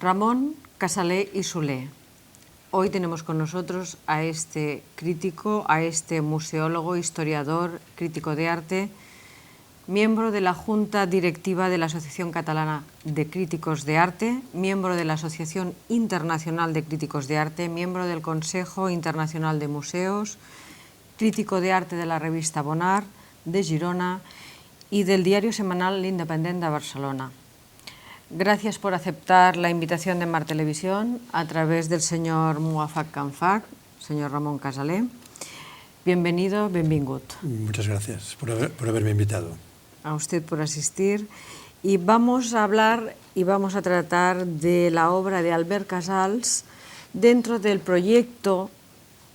Ramón Casalé y Soler. Hoy tenemos con nosotros a este crítico, a este museólogo, historiador, crítico de arte, miembro de la Junta Directiva de la Asociación Catalana de Críticos de Arte, miembro de la Asociación Internacional de Críticos de Arte, miembro del Consejo Internacional de Museos, crítico de arte de la revista Bonar, de Girona y del diario semanal L'Independent de Barcelona. Gracias por aceptar la invitación de Mar Televisión a través del señor Muafak Kanfak, señor Ramón Casalé. Bienvenido, benvingut. Muchas gracias por haberme invitado. A usted por asistir. Y vamos a hablar y vamos a tratar de la obra de Albert Casals dentro del proyecto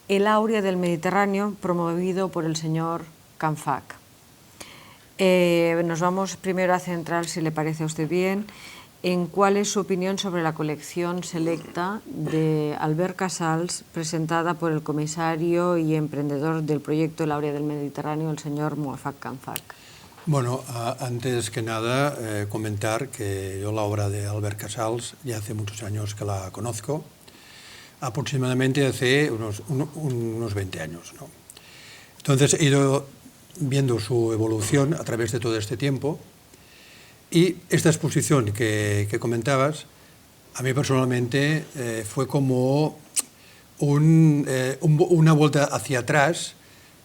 El Áurea del Mediterráneo, promovido por el señor Kanfak. Nos vamos primero a centrar, si le parece a usted bien, en cuál es su opinión sobre la colección selecta de Albert Casals, presentada por el comisario y emprendedor del proyecto El Áurea del Mediterráneo, el señor Muafak Kanfak. Bueno, antes que nada, comentar que yo la obra de Albert Casals ya hace muchos años que la conozco, aproximadamente hace unos 20 años, ¿no? Entonces he ido viendo su evolución a través de todo este tiempo. Y esta exposición que comentabas, a mí personalmente fue como una vuelta hacia atrás,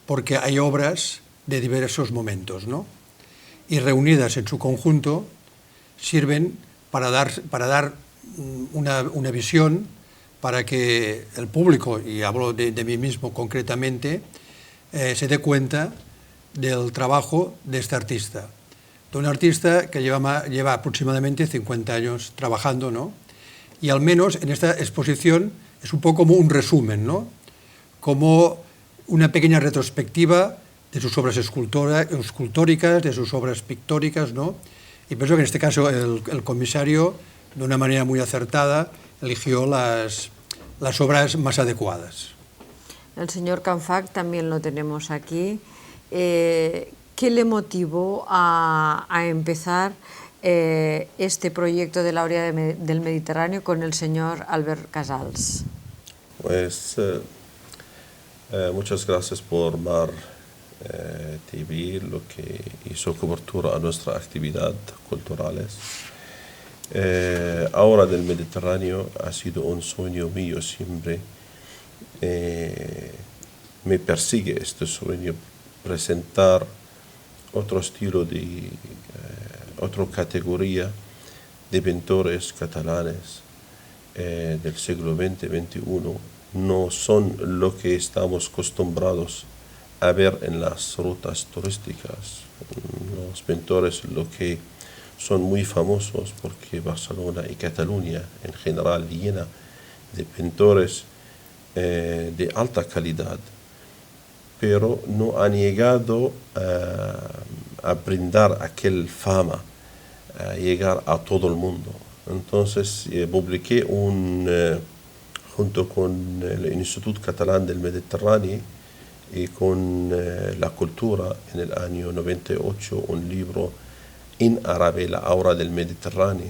porque hay obras de diversos momentos, ¿no? Y reunidas en su conjunto sirven para dar una visión para que el público, y hablo de mí mismo concretamente, se dé cuenta del trabajo de este artista. De un artista que lleva aproximadamente 50 años trabajando, ¿no? Y al menos en esta exposición es un poco como un resumen, ¿no? Como una pequeña retrospectiva de sus obras escultóricas, de sus obras pictóricas, ¿no? Y pienso que en este caso el comisario, de una manera muy acertada, eligió las obras más adecuadas. El señor Kanfak también lo tenemos aquí. ¿Qué le motivó a empezar este proyecto de la Áurea del Mediterráneo con el señor Albert Casals? Pues muchas gracias por Mar TV, lo que hizo cobertura a nuestra actividad culturales. Áurea del Mediterráneo ha sido un sueño mío siempre. Me persigue este sueño, presentar otro estilo otra categoría de pintores catalanes del siglo XX-XXI. No son lo que estamos acostumbrados a ver en las rutas turísticas. Los pintores lo que son muy famosos porque Barcelona y Cataluña en general llena de pintores de alta calidad, pero no han llegado a brindar aquel fama, a llegar a todo el mundo. Entonces publiqué junto con el Instituto Catalán del Mediterráneo y con la cultura en el año 98 un libro en árabe, La Áurea del Mediterráneo,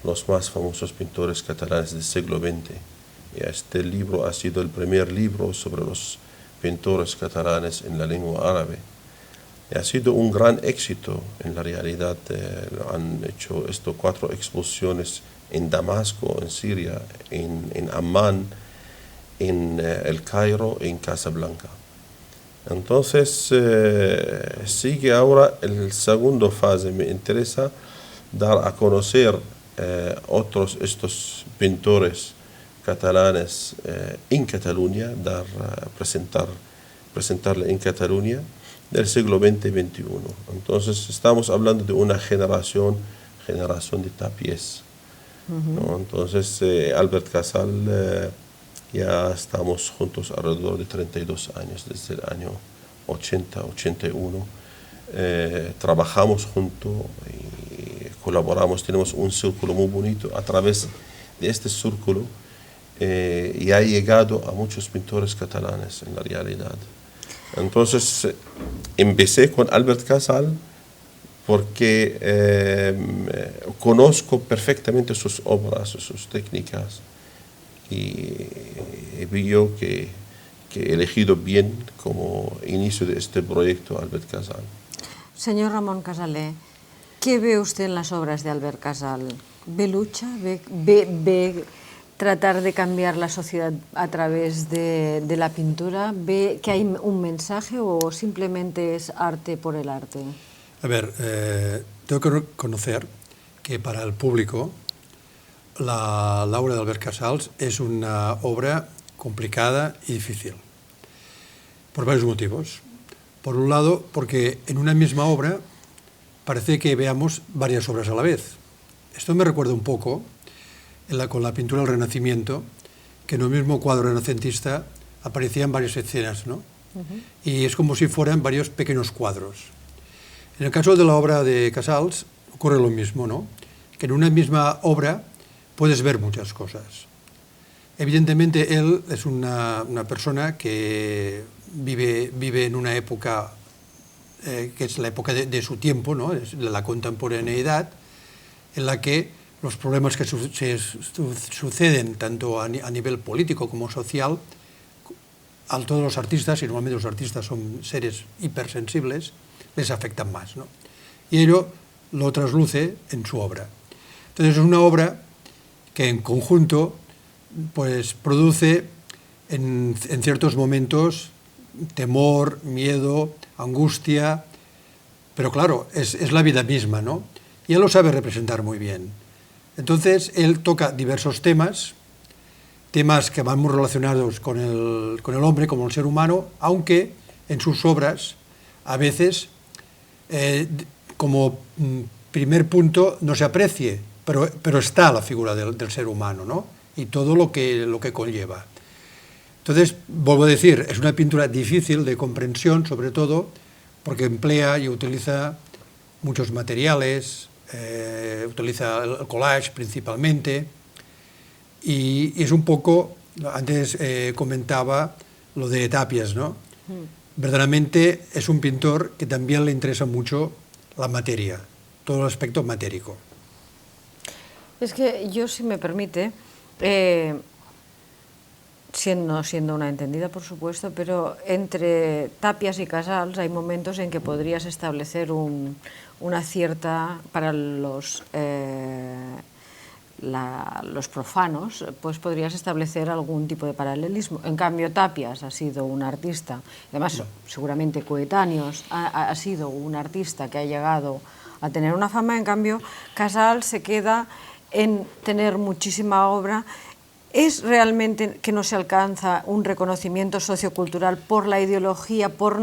los más famosos pintores catalanes del siglo XX. Y este libro ha sido el primer libro sobre los pintores catalanes en la lengua árabe. Y ha sido un gran éxito en la realidad. Han hecho 4 exposiciones en Damasco, en Siria, en Amán, en El Cairo y en Casablanca. Entonces sigue ahora la segunda fase. Me interesa dar a conocer estos pintores catalanes en Cataluña, presentarle en Cataluña del siglo XX-XXI. Entonces estamos hablando de una generación de tapiés, ¿no? Entonces Albert Casals ya estamos juntos alrededor de 32 años, desde el año 80-81. Trabajamos juntos y colaboramos, tenemos un círculo muy bonito. A través de este círculo y ha llegado a muchos pintores catalanes en la realidad. Entonces empecé con Albert Casals porque conozco perfectamente sus obras, sus técnicas, y veo que he elegido bien como inicio de este proyecto Albert Casal. Señor Ramón Casalé, ¿qué ve usted en las obras de Albert Casal? ¿Ve lucha? ¿Ve tratar de cambiar la sociedad a través de la pintura? ¿Ve que hay un mensaje o simplemente es arte por el arte? A ver, tengo que reconocer que para el público la obra de Albert Casals es una obra complicada y difícil, por varios motivos. Por un lado, porque en una misma obra parece que veamos varias obras a la vez. Esto me recuerda un poco con la pintura del Renacimiento, que en el mismo cuadro renacentista aparecían varias escenas, ¿no? Y es como si fueran varios pequeños cuadros. En el caso de la obra de Casals ocurre lo mismo, ¿no? Que en una misma obra puedes ver muchas cosas. Evidentemente, él es una persona que vive en una época que es la época de su tiempo, ¿no? Es la contemporaneidad, en la que los problemas que suceden tanto a nivel político como social a todos los artistas, y normalmente los artistas son seres hipersensibles, les afectan más, ¿no? Y ello lo trasluce en su obra. Entonces es una obra que en conjunto pues produce en ciertos momentos temor, miedo, angustia, pero claro, es la vida misma, ¿no? Y él lo sabe representar muy bien. Entonces él toca diversos temas que van muy relacionados con el hombre, como el ser humano, aunque en sus obras a veces como primer punto no se aprecie, pero está la figura del ser humano, ¿no? Y todo lo que conlleva. Entonces, vuelvo a decir, es una pintura difícil de comprensión, sobre todo porque emplea y utiliza muchos materiales, utiliza el collage principalmente, y es un poco, antes comentaba lo de Tapias, ¿no? Verdaderamente es un pintor que también le interesa mucho la materia, todo el aspecto matérico. Es que yo, si me permite, siendo una entendida, por supuesto, pero entre Tapias y Casals hay momentos en que podrías establecer una cierta, para los profanos, pues podrías establecer algún tipo de paralelismo. En cambio, Tapias ha sido un artista, además seguramente coetáneos, ha sido un artista que ha llegado a tener una fama. En cambio, Casals se queda en tener muchísima obra. ¿Es realmente que no se alcanza un reconocimiento sociocultural por la ideología, por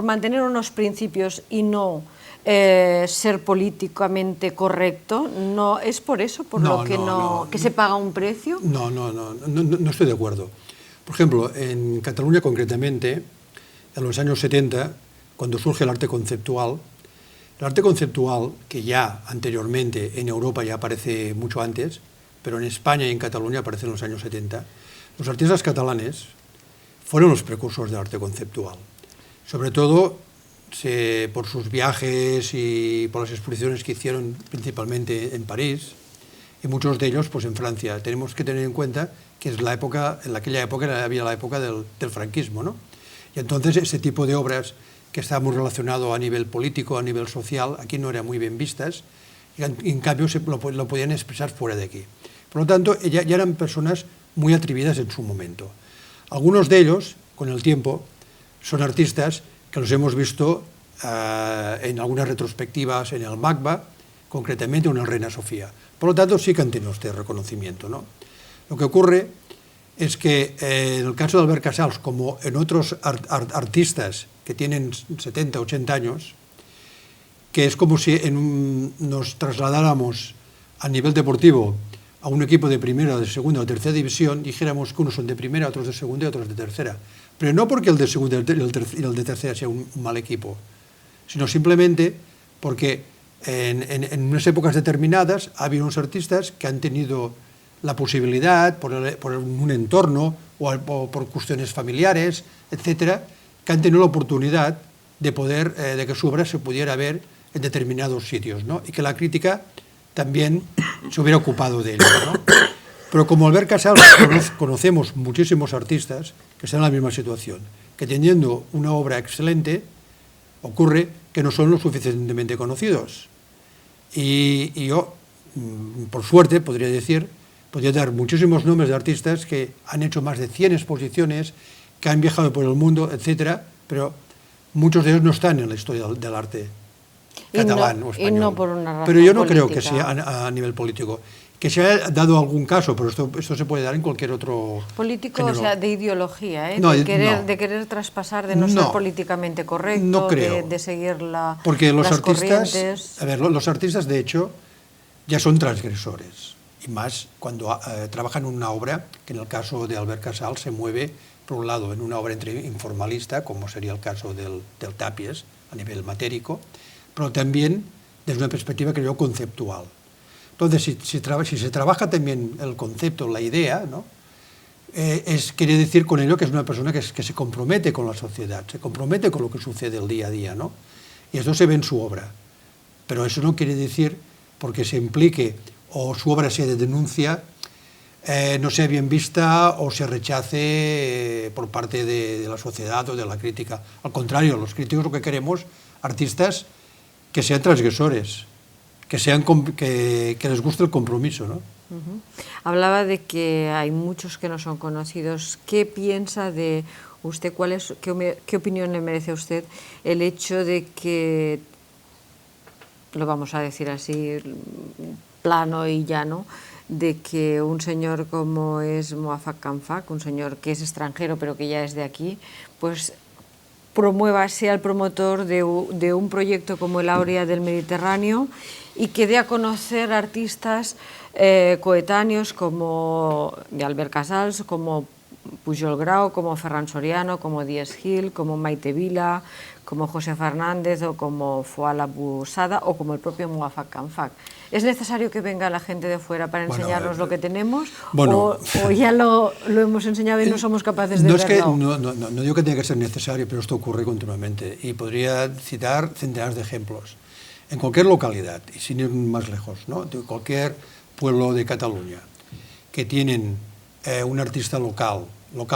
mantener unos principios y no ser políticamente correcto? ¿No es por eso, que se paga un precio? No estoy de acuerdo. Por ejemplo, en Cataluña concretamente, en los años 70, cuando surge el arte conceptual, que ya anteriormente en Europa ya aparece mucho antes, pero en España y en Cataluña aparece en los años 70, los artistas catalanes fueron los precursores del arte conceptual. Sobre todo por sus viajes y por las exposiciones que hicieron principalmente en París, y muchos de ellos pues en Francia. Tenemos que tener en cuenta que en aquella época había la época del franquismo, ¿no? Y entonces ese tipo de obras que está muy relacionado a nivel político, a nivel social, aquí no eran muy bien vistas, y en cambio lo podían expresar fuera de aquí. Por lo tanto, ya eran personas muy atrevidas en su momento. Algunos de ellos, con el tiempo, son artistas que los hemos visto en algunas retrospectivas en el MACBA, concretamente en el Reina Sofía. Por lo tanto, sí que han tenido este reconocimiento, ¿no? Lo que ocurre es que en el caso de Albert Casals, como en otros artistas que tienen 70, 80 años, que es como si nos trasladáramos a nivel deportivo a un equipo de primera, de segunda o tercera división, dijéramos que unos son de primera, otros de segunda y otros de tercera. Pero no porque el de segunda y el de tercera sea un mal equipo, sino simplemente porque en unas épocas determinadas ha habido unos artistas que han tenido la posibilidad, por un entorno o por cuestiones familiares, etcétera, que han tenido la oportunidad de poder, de que su obra se pudiera ver en determinados sitios, ¿no? Y que la crítica también se hubiera ocupado de ello, ¿no? Pero como Albert Casals conocemos muchísimos artistas que están en la misma situación, que teniendo una obra excelente, ocurre que no son lo suficientemente conocidos. Y yo, por suerte, podría dar muchísimos nombres de artistas que han hecho más de 100 exposiciones, que han viajado por el mundo, etcétera, pero muchos de ellos no están en la historia del arte catalán o español. Y no por una razón pero yo no política. creo que sea a nivel político. Que se ha dado algún caso, pero esto se puede dar en cualquier otro político, género. O sea, de ideología, No, de querer traspasar, de no ser políticamente correcto, no creo. de seguir porque los las artistas, corrientes. a ver, los artistas de hecho ya son transgresores, y más cuando trabajan en una obra que en el caso de Albert Casals se mueve por un lado en una obra informalista, como sería el caso del Tapies a nivel matérico, pero también desde una perspectiva, creo, conceptual. Entonces, si se trabaja también el concepto, la idea, ¿no? Quiere decir con ello que es una persona que se compromete con la sociedad, se compromete con lo que sucede el día a día, ¿no? Y esto se ve en su obra. Pero eso no quiere decir, porque se implique o su obra sea de denuncia, no sea bien vista o se rechace por parte de la sociedad o de la crítica. Al contrario, los críticos lo que queremos, artistas que sean transgresores, que les guste el compromiso, ¿no? Hablaba de que hay muchos que no son conocidos. ¿Qué piensa de usted? ¿Qué opinión le merece a usted el hecho de que, lo vamos a decir así, plano y llano, de que un señor como es Moafak Kamfak, un señor que es extranjero pero que ya es de aquí, pues sea el promotor de un proyecto como el Áurea del Mediterráneo y que dé a conocer artistas coetáneos como de Albert Casals, como Pujol Grau, como Ferran Soriano, como Díaz Gil, como Maite Vila, como José Fernández o como Fouad Abusada o como el propio Moafak Kamfak. ¿Es necesario que venga la gente de fuera para enseñarnos lo que tenemos? ¿O ya lo hemos enseñado y no somos capaces de verlo? No digo que tenga que ser necesario, pero esto ocurre continuamente. Y podría citar centenares de ejemplos. En cualquier localidad, y sin ir más lejos, ¿no? De cualquier pueblo de Cataluña, que tienen un artista local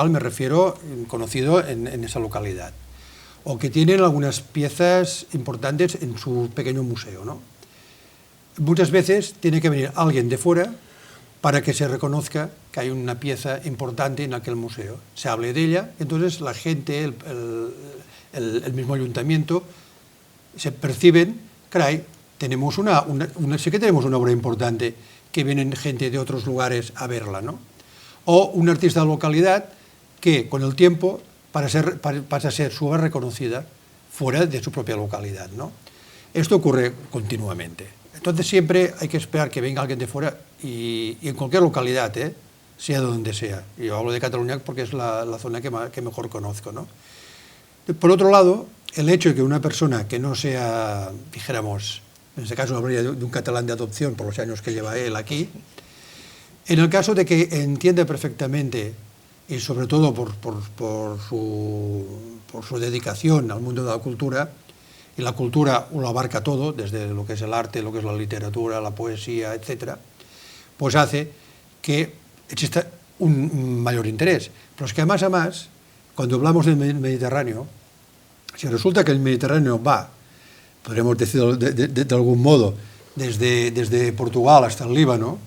me refiero conocido en esa localidad, o que tienen algunas piezas importantes en su pequeño museo, ¿no? Muchas veces tiene que venir alguien de fuera para que se reconozca que hay una pieza importante en aquel museo. Se hable de ella, entonces la gente, el mismo ayuntamiento, se perciben, caray, sí que tenemos una obra importante, que vienen gente de otros lugares a verla, ¿no? O un artista de localidad que con el tiempo pasa a ser su obra reconocida fuera de su propia localidad, ¿no? Esto ocurre continuamente. Entonces siempre hay que esperar que venga alguien de fuera y en cualquier localidad, sea de donde sea. Yo hablo de Cataluña porque es la zona que mejor conozco, ¿no? Por otro lado, el hecho de que una persona que no sea, dijéramos, en este caso habría de un catalán de adopción por los años que lleva él aquí, en el caso de que entienda perfectamente, y sobre todo por su dedicación al mundo de la cultura, y la cultura lo abarca todo, desde lo que es el arte, lo que es la literatura, la poesía, etc., pues hace que exista un mayor interés. Pero es que además, cuando hablamos del Mediterráneo, si resulta que el Mediterráneo va, podríamos decirlo de algún modo, desde Portugal hasta el Líbano,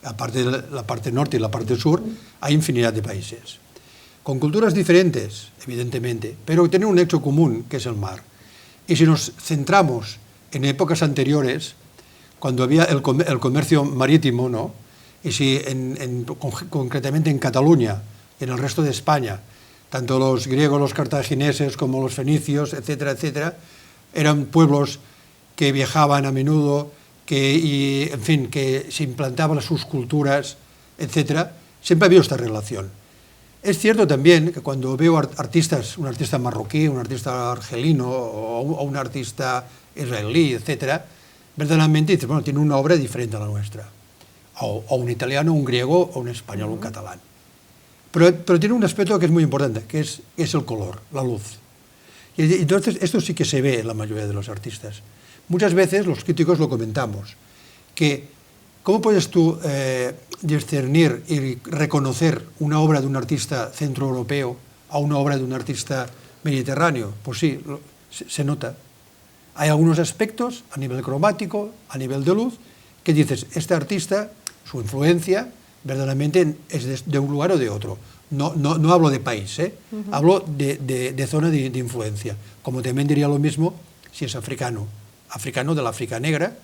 aparte de la parte norte y la parte sur, hay infinidad de países, con culturas diferentes, evidentemente, pero tienen un hecho común, que es el mar. Y si nos centramos en épocas anteriores, cuando había el comercio marítimo, ¿no? Y si concretamente en Cataluña y en el resto de España, tanto los griegos, los cartagineses, como los fenicios, etcétera, etcétera, eran pueblos que viajaban a menudo, que se implantaban sus culturas, etcétera, siempre ha habido esta relación. Es cierto también que cuando veo artistas, un artista marroquí, un artista argelino o un artista israelí, etcétera, verdaderamente dices, bueno, tiene una obra diferente a la nuestra. O un italiano, un griego, o un español, un catalán. Pero tiene un aspecto que es muy importante, que es el color, la luz. Y entonces esto sí que se ve en la mayoría de los artistas. Muchas veces los críticos lo comentamos, que ¿cómo puedes tú discernir y reconocer una obra de un artista centroeuropeo a una obra de un artista mediterráneo? Pues sí, se nota. Hay algunos aspectos a nivel cromático, a nivel de luz, que dices, este artista, su influencia, verdaderamente es de un lugar o de otro. No hablo de país, hablo de zona de influencia. Como también diría lo mismo si es africano de la África negra,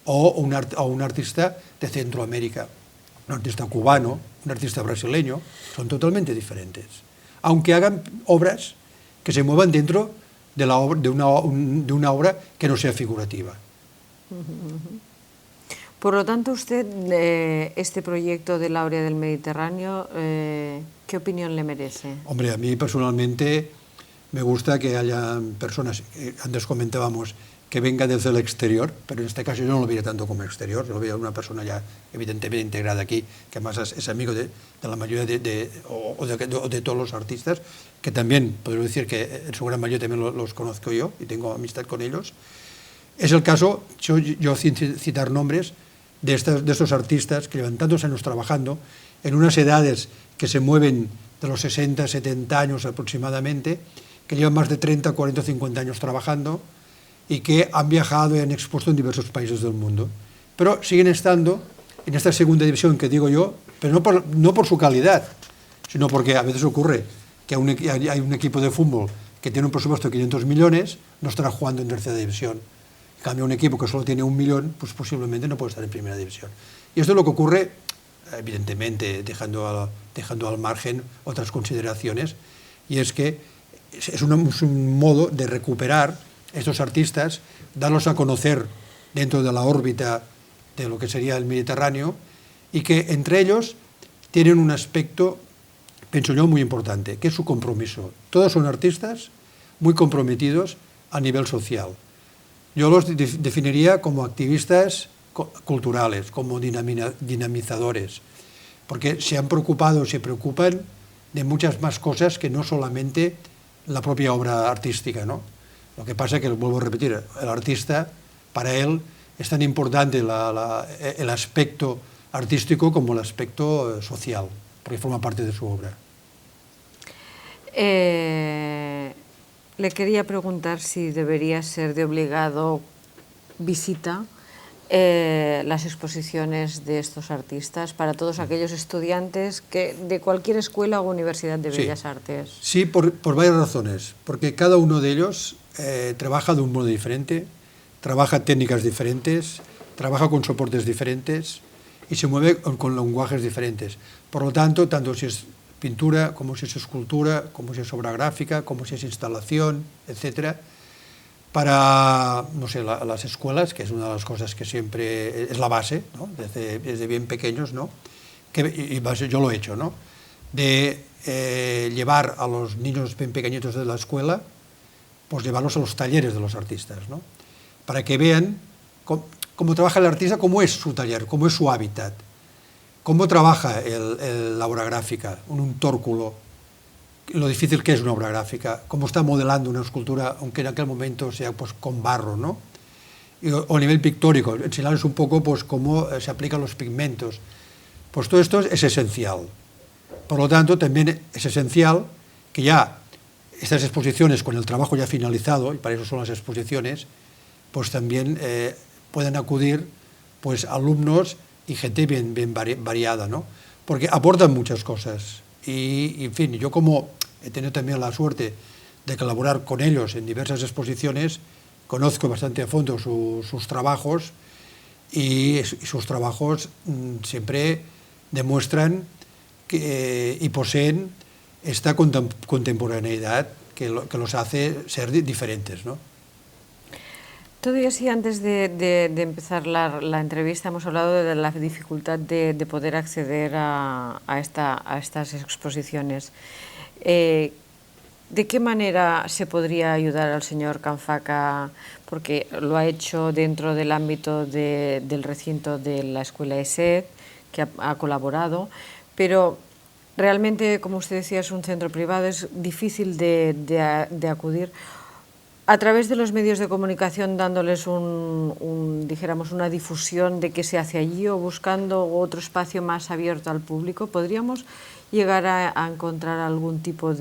o un artista de Centroamérica, un artista cubano, un artista brasileño, son totalmente diferentes. Aunque hagan obras que se muevan dentro de una obra que no sea figurativa. Por lo tanto, usted, este proyecto del Áurea del Mediterráneo, ¿qué opinión le merece? Hombre, a mí personalmente me gusta que haya personas, antes comentábamos, que venga desde el exterior, pero en este caso yo no lo veía tanto como exterior, yo lo veía una persona ya evidentemente integrada aquí, que además es amigo de la mayoría de todos los artistas, que también, podría decir que en su gran mayoría también los conozco yo y tengo amistad con ellos. Es el caso, yo sin citar nombres, de estos artistas que llevan tantos años trabajando, en unas edades que se mueven de los 60, 70 años aproximadamente, que llevan más de 30, 40, 50 años trabajando, y que han viajado y han expuesto en diversos países del mundo. Pero siguen estando en esta segunda división que digo yo, pero no por su calidad, sino porque a veces ocurre que hay un equipo de fútbol que tiene un presupuesto de 500 millones, no estará jugando en tercera división. En cambio, un equipo que solo tiene 1 millón, pues posiblemente no puede estar en primera división. Y esto es lo que ocurre, evidentemente, dejando al margen otras consideraciones, y es que es un modo de recuperar estos artistas, darlos a conocer dentro de la órbita de lo que sería el Mediterráneo, y que entre ellos tienen un aspecto, pienso yo, muy importante, que es su compromiso. Todos son artistas muy comprometidos a nivel social. Yo los definiría como activistas culturales, como dinamizadores, porque se preocupan de muchas más cosas que no solamente la propia obra artística, ¿no? Lo que pasa es que, vuelvo a repetir, el artista, para él, es tan importante el aspecto artístico como el aspecto social, porque forma parte de su obra. Le quería preguntar si debería ser de obligado visita las exposiciones de estos artistas para todos aquellos estudiantes de cualquier escuela o universidad de Bellas Artes. Sí, por varias razones. Porque cada uno de ellos trabaja de un modo diferente, trabaja técnicas diferentes, trabaja con soportes diferentes y se mueve con lenguajes diferentes. Por lo tanto si es pintura, como si es escultura, como si es obra gráfica, como si es instalación, etc., para, no sé, las escuelas, que es una de las cosas que siempre es la base, ¿no? desde bien pequeños, ¿no? Yo lo he hecho, ¿no? De llevar a los niños bien pequeñitos de la escuela, pues llevarlos a los talleres de los artistas, ¿no? Para que vean cómo trabaja el artista, cómo es su taller, cómo es su hábitat, cómo trabaja la obra gráfica, un tórculo, lo difícil que es una obra gráfica, cómo está modelando una escultura, aunque en aquel momento sea pues, con barro, ¿no? O a nivel pictórico, enseñarles un poco pues, cómo se aplican los pigmentos. Pues todo esto es esencial. Por lo tanto, también es esencial que ya estas exposiciones, con el trabajo ya finalizado, y para eso son las exposiciones, pues también puedan acudir pues, alumnos y gente bien variada, ¿no? Porque aportan muchas cosas. Y, en fin, yo como he tenido también la suerte de colaborar con ellos en diversas exposiciones, conozco bastante a fondo sus trabajos y sus trabajos siempre demuestran y poseen esta contemporaneidad que los hace ser diferentes, ¿no? Todavía sí, antes de empezar la entrevista, hemos hablado de la dificultad de poder acceder a estas exposiciones. ¿De qué manera se podría ayudar al señor Canfaca? Porque lo ha hecho dentro del ámbito del recinto de la Escuela ESET, que ha colaborado, pero realmente, como usted decía, es un centro privado, es difícil de acudir. a través de los medios de comunicación dándoles dijéramos, una difusión de qué se hace allí o buscando otro espacio más abierto al público, ¿podríamos llegar a encontrar algún tipo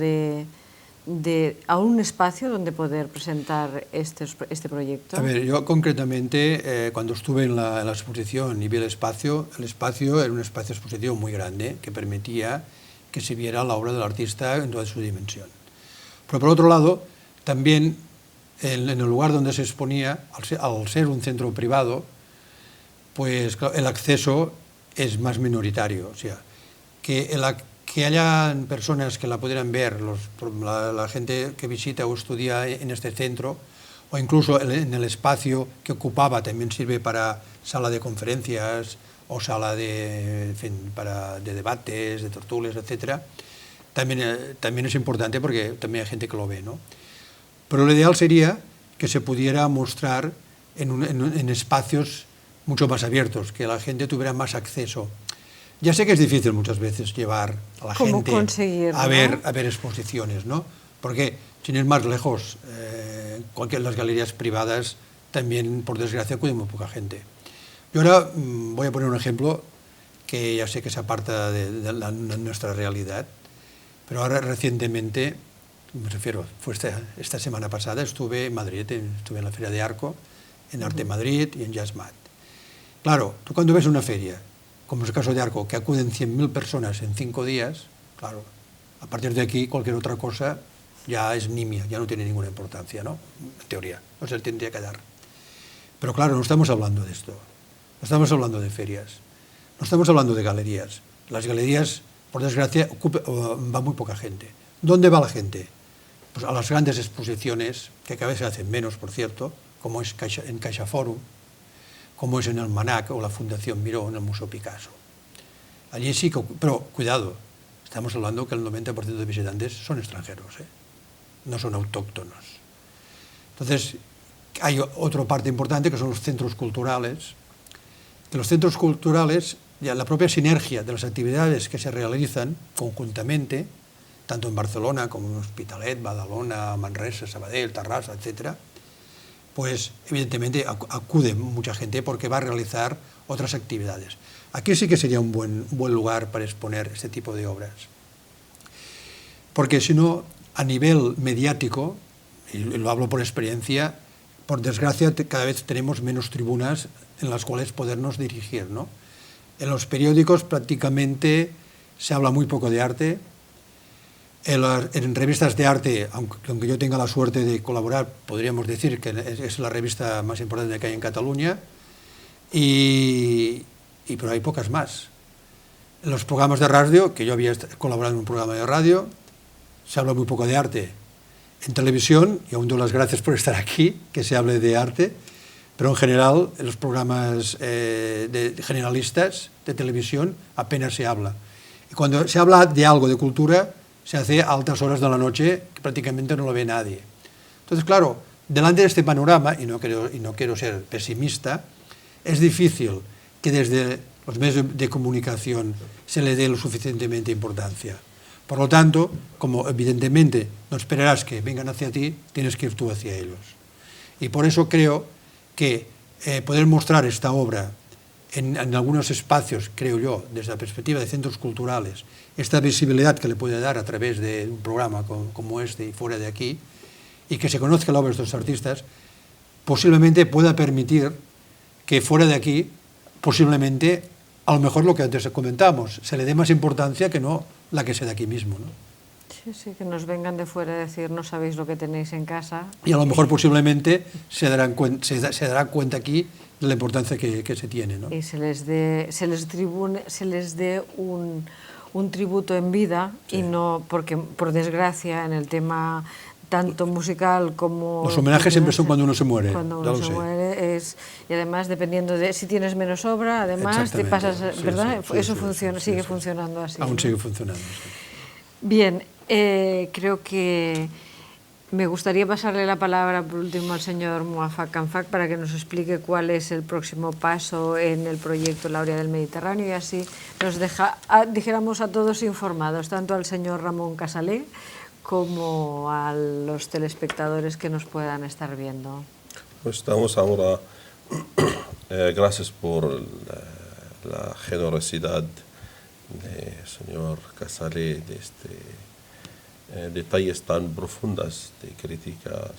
a un espacio donde poder presentar este proyecto? A ver, yo concretamente, cuando estuve en la exposición y vi el espacio era un espacio de exposición muy grande que permitía que se viera la obra del artista en toda su dimensión. Pero por otro lado, también en el lugar donde se exponía, al ser un centro privado, pues el acceso es más minoritario, o sea, que hayan personas que la pudieran ver, la gente que visita o estudia en este centro, o incluso en el espacio que ocupaba también sirve para sala de conferencias o sala de debates, de tertulias, etc. También es importante porque también hay gente que lo ve, ¿no? Pero lo ideal sería que se pudiera mostrar en espacios mucho más abiertos, que la gente tuviera más acceso. Ya sé que es difícil muchas veces llevar a la gente a ver exposiciones, ¿no? Porque, sin ir más lejos, las galerías privadas también, por desgracia, acude muy poca gente. Yo ahora voy a poner un ejemplo que ya sé que se aparta de nuestra realidad, pero ahora recientemente, me refiero, fue esta semana pasada, estuve en Madrid, estuve en la Feria de Arco, en Arte Madrid y en Jazzmat. Claro, tú cuando ves una feria, como es el caso de Arco, que acuden 100.000 personas en 5 días, claro, a partir de aquí cualquier otra cosa ya es nimia, ya no tiene ninguna importancia, ¿no? En teoría, no se tendría que dar. Pero claro, no estamos hablando de esto, no estamos hablando de ferias, no estamos hablando de galerías. Las galerías, por desgracia, va muy poca gente. ¿Dónde va la gente? Pues a las grandes exposiciones, que cada vez se hacen menos, por cierto, como es en CaixaForum, como es en el MANAC o la Fundación Miró en el Museo Picasso. Allí sí que, pero cuidado, estamos hablando que el 90% de visitantes son extranjeros, no son autóctonos. Entonces, hay otra parte importante que son los centros culturales, que los centros culturales, ya la propia sinergia de las actividades que se realizan conjuntamente, tanto en Barcelona como en Hospitalet, Badalona, Manresa, Sabadell, Terrassa, etc., pues evidentemente acude mucha gente porque va a realizar otras actividades. Aquí sí que sería un buen lugar para exponer este tipo de obras. Porque si no, a nivel mediático, y lo hablo por experiencia, por desgracia cada vez tenemos menos tribunas en las cuales podernos dirigir, ¿no? En los periódicos prácticamente se habla muy poco de arte. En revistas de arte, aunque yo tenga la suerte de colaborar, podríamos decir que es la revista más importante que hay en Cataluña, pero hay pocas más. En los programas de radio, que yo había colaborado en un programa de radio, se habla muy poco de arte. En televisión, y aún doy las gracias por estar aquí, que se hable de arte, pero en general, en los programas generalistas de televisión apenas se habla. Y cuando se habla de algo de cultura, se hace a altas horas de la noche, que prácticamente no lo ve nadie. Entonces, claro, delante de este panorama, y no quiero ser pesimista, es difícil que desde los medios de comunicación se le dé lo suficientemente importancia. Por lo tanto, como evidentemente no esperarás que vengan hacia ti, tienes que ir tú hacia ellos. Y por eso creo que poder mostrar esta obra en algunos espacios, creo yo, desde la perspectiva de centros culturales, esta visibilidad que le puede dar a través de un programa como este y fuera de aquí, y que se conozca la obra de estos artistas, posiblemente pueda permitir que fuera de aquí, posiblemente, a lo mejor lo que antes comentamos, se le dé más importancia que no la que sea de aquí mismo, ¿no? Sí, que nos vengan de fuera a decir, no sabéis lo que tenéis en casa. Y a lo mejor posiblemente se darán cuenta aquí de la importancia que se tiene, ¿no? Y se les dé un tributo en vida, sí. Y no, porque por desgracia en el tema tanto musical como... Los homenajes siempre son cuando uno se muere. Cuando uno se muere y además dependiendo de si tienes menos obra, además te pasas, ¿verdad? Sí, eso funciona, sigue funcionando así. Aún sigue funcionando, sí. Bien, creo que me gustaría pasarle la palabra por último al señor Muafak Kanfak para que nos explique cuál es el próximo paso en el proyecto Laurea del Mediterráneo y así nos dijéramos a todos informados, tanto al señor Ramón Casalé como a los telespectadores que nos puedan estar viendo? Estamos ahora, gracias por la generosidad del señor Casale, de detalles tan profundos de críticas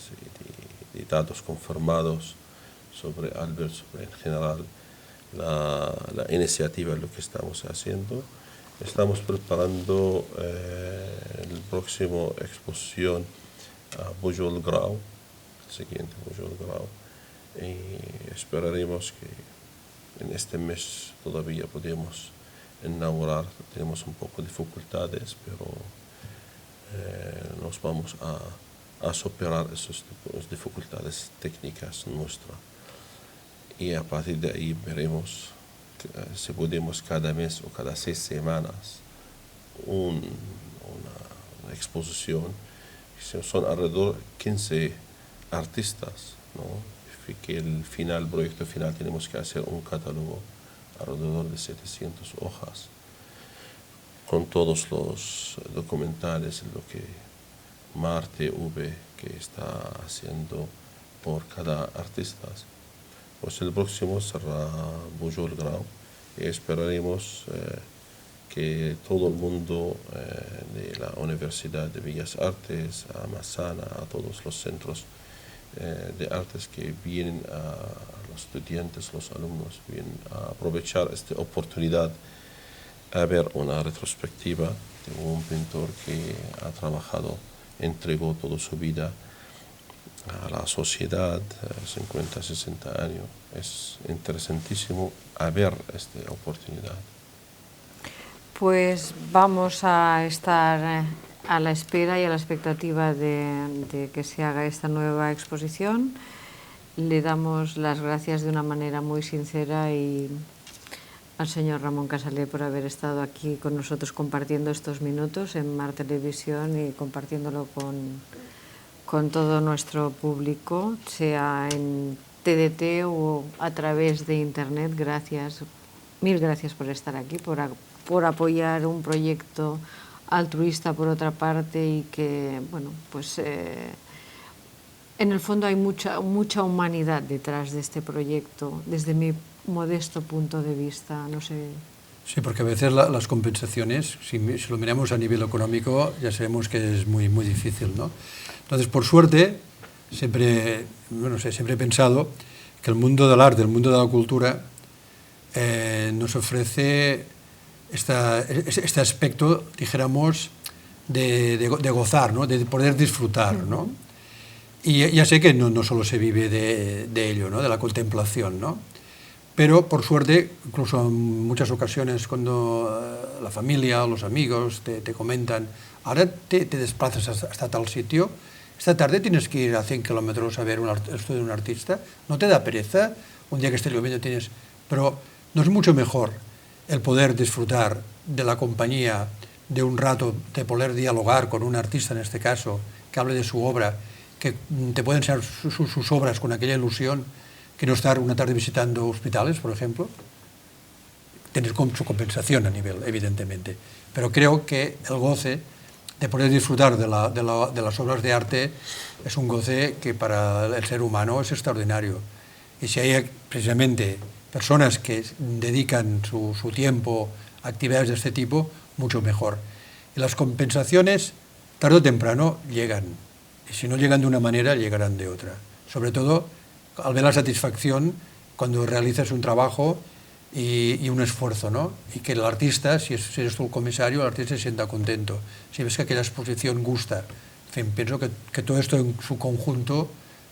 y de datos confirmados sobre Albert, sobre en general la iniciativa, lo que estamos haciendo. Estamos preparando el próximo exposición a Pujol Grau, el siguiente Pujol Grau, y esperaremos que en este mes todavía podemos inaugurar. Tenemos un poco de dificultades, pero nos vamos a superar esas dificultades técnicas nuestras. Y a partir de ahí veremos si podemos cada mes o cada 6 semanas una exposición. Son alrededor de 15 artistas, ¿no? Y que el proyecto final tenemos que hacer un catálogo alrededor de 700 hojas con todos los documentales, lo que Marte V que está haciendo por cada artista. Pues el próximo será Pujol Grau y esperaremos que todo el mundo de la Universidad de Bellas Artes, a Massana, a todos los centros de artes que vienen, a los estudiantes, los alumnos, vienen a aprovechar esta oportunidad a ver una retrospectiva de un pintor que ha trabajado, entregó toda su vida a la sociedad, 50, 60 años. Es interesantísimo a ver esta oportunidad. Pues vamos a estar a la espera y a la expectativa de que se haga esta nueva exposición. Le damos las gracias de una manera muy sincera al señor Ramón Casale por haber estado aquí con nosotros compartiendo estos minutos en Mar Televisión y compartiéndolo con todo nuestro público, sea en TDT o a través de Internet. Gracias, mil gracias por estar aquí, por apoyar un proyecto altruista por otra parte y que, bueno, pues en el fondo hay mucha humanidad detrás de este proyecto, desde mi modesto punto de vista, no sé. Sí, porque a veces las compensaciones, si lo miramos a nivel económico, ya sabemos que es muy, muy difícil, ¿no? Entonces, por suerte, siempre he pensado que el mundo del arte, el mundo de la cultura, nos ofrece este aspecto, dijéramos, de gozar, ¿no? De poder disfrutar, ¿no? Y ya sé que no solo se vive de ello, ¿no? De la contemplación, ¿no? Pero, por suerte, incluso en muchas ocasiones cuando la familia o los amigos te comentan, ahora te desplazas hasta tal sitio, esta tarde tienes que ir a 100 kilómetros a ver el estudio de un artista, ¿no te da pereza? Un día que estés lloviendo tienes... Pero no es mucho mejor el poder disfrutar de la compañía, de un rato, de poder dialogar con un artista, en este caso, que hable de su obra, que te pueden enseñar sus obras con aquella ilusión, que no estar una tarde visitando hospitales, por ejemplo. Tienes su compensación a nivel, evidentemente. Pero creo que el goce de poder disfrutar de las obras de arte es un goce que para el ser humano es extraordinario. Y si hay precisamente personas que dedican su tiempo a actividades de este tipo, mucho mejor. Y las compensaciones, tarde o temprano, llegan. Y si no llegan de una manera, llegarán de otra. Sobre todo, al ver la satisfacción cuando realizas un trabajo y un esfuerzo, ¿no? Y que el artista, si eres tú el comisario, el artista se sienta contento. Si ves que aquella exposición gusta. En fin, pienso que todo esto en su conjunto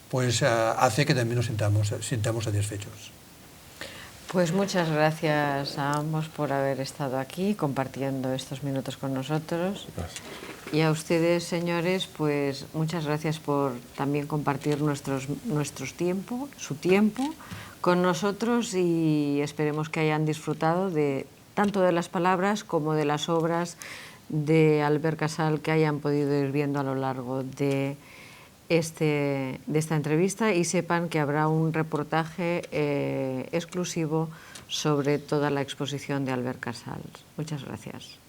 pues, hace que también nos sintamos satisfechos. Pues muchas gracias a ambos por haber estado aquí compartiendo estos minutos con nosotros. Gracias. Y a ustedes, señores, pues muchas gracias por también compartir su tiempo con nosotros y esperemos que hayan disfrutado tanto de las palabras como de las obras de Albert Casal que hayan podido ir viendo a lo largo de esta entrevista y sepan que habrá un reportaje exclusivo sobre toda la exposición de Albert Casal. Muchas gracias.